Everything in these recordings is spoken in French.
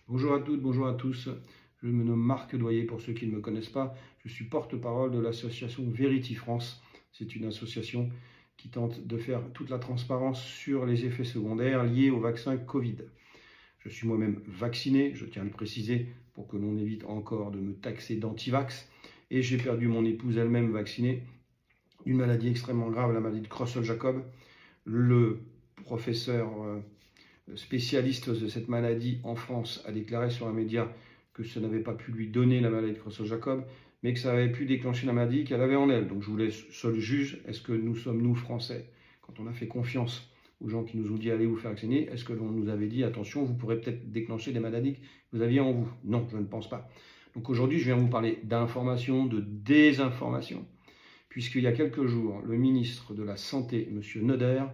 Bonjour à toutes, bonjour à tous. Je me nomme Marc Doyer pour ceux qui ne me connaissent pas. Je suis porte-parole de l'association Verity France. C'est une association qui tente de faire toute la transparence sur les effets secondaires liés au vaccin Covid. Je suis moi-même vacciné, je tiens à le préciser pour que l'on évite encore de me taxer d'anti-vax. Et j'ai perdu mon épouse elle-même vaccinée d'une maladie extrêmement grave, la maladie de Creutzfeldt-Jakob. Le professeur spécialiste de cette maladie en France a déclaré sur un média que ça n'avait pas pu lui donner la maladie de Creutzfeldt-Jakob, mais que ça avait pu déclencher la maladie qu'elle avait en elle. Donc je vous laisse seul juge. Est-ce que nous sommes, nous, Français, quand on a fait confiance aux gens qui nous ont dit allez vous faire vacciner, est-ce que l'on nous avait dit attention, vous pourrez peut-être déclencher des maladies que vous aviez en vous? Non, je ne pense pas. Donc aujourd'hui, je viens vous parler d'information, de désinformation, puisqu'il y a quelques jours, le ministre de la Santé, M. Neuder,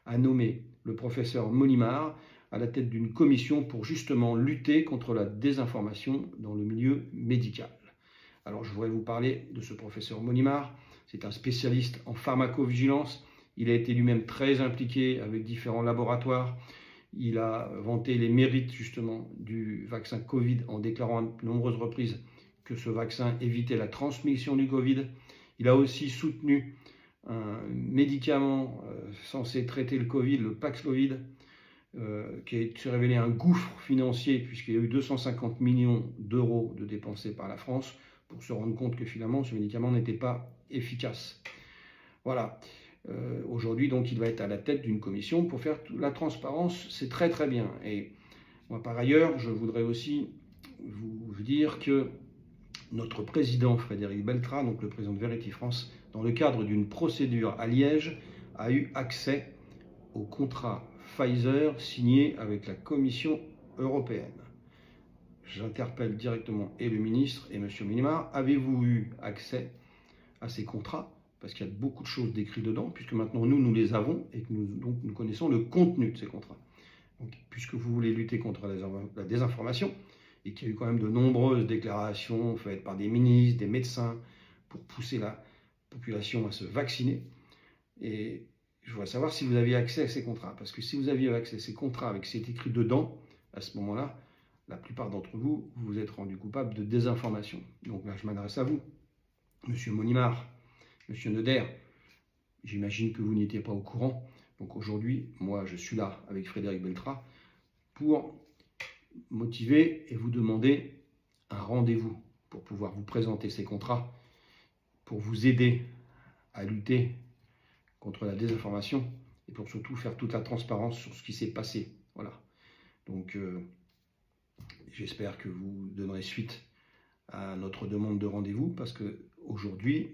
a nommé le professeur Monimard à la tête d'une commission pour justement lutter contre la désinformation dans le milieu médical. Alors je voudrais vous parler de ce professeur Monimard. C'est un spécialiste en pharmacovigilance. Il a été lui-même très impliqué avec différents laboratoires. Il a vanté les mérites justement du vaccin Covid en déclarant à de nombreuses reprises que ce vaccin évitait la transmission du Covid. Il a aussi soutenu un médicament censé traiter le Covid, le Paxlovid, qui s'est révélé un gouffre financier puisqu'il y a eu 250 millions d'euros de dépensés par la France pour se rendre compte que finalement ce médicament n'était pas efficace. Voilà. Aujourd'hui, donc, il va être à la tête d'une commission pour faire la transparence. C'est très très bien. Et moi, par ailleurs, je voudrais aussi vous dire que notre président Frédéric Beltra, donc le président de Verity France, dans le cadre d'une procédure à Liège, a eu accès au contrat Pfizer signé avec la Commission européenne. J'interpelle directement et le ministre et M. Monimard, avez-vous eu accès à ces contrats? Parce qu'il y a beaucoup de choses décrites dedans, puisque maintenant nous les avons et que nous connaissons le contenu de ces contrats. Donc, puisque vous voulez lutter contre la désinformation, et qu'il y a eu quand même de nombreuses déclarations faites par des ministres, des médecins, pour pousser la population à se vacciner, et je voudrais savoir si vous aviez accès à ces contrats. Parce que si vous aviez accès à ces contrats avec ce qui est écrit dedans, à ce moment-là, la plupart d'entre vous, vous vous êtes rendu coupable de désinformation. Donc là, je m'adresse à vous, Monsieur Monimard, Monsieur Neuder. J'imagine que vous n'étiez pas au courant. Donc aujourd'hui, moi, je suis là avec Frédéric Beltra pour motiver et vous demander un rendez-vous pour pouvoir vous présenter ces contrats, pour vous aider à lutter contre la désinformation et pour surtout faire toute la transparence sur ce qui s'est passé. Voilà. Donc, j'espère que vous donnerez suite à notre demande de rendez-vous parce qu'aujourd'hui,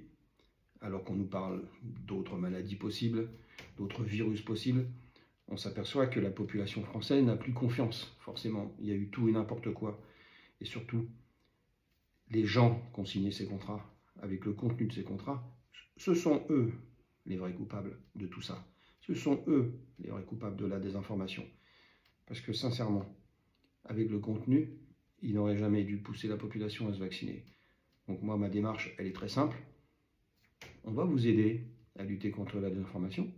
alors qu'on nous parle d'autres maladies possibles, d'autres virus possibles, on s'aperçoit que la population française n'a plus confiance, forcément. Il y a eu tout et n'importe quoi. Et surtout, les gens qui ont signé ces contrats, avec le contenu de ces contrats, ce sont eux les vrais coupables de tout ça. Ce sont eux les vrais coupables de la désinformation. Parce que sincèrement, avec le contenu, ils n'auraient jamais dû pousser la population à se vacciner. Donc moi, ma démarche, elle est très simple. On va vous aider à lutter contre la désinformation,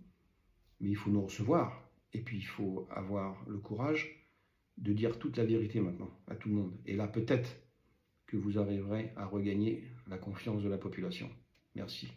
mais il faut nous recevoir. Et puis il faut avoir le courage de dire toute la vérité maintenant à tout le monde. Et là, peut-être que vous arriverez à regagner la confiance de la population. Merci.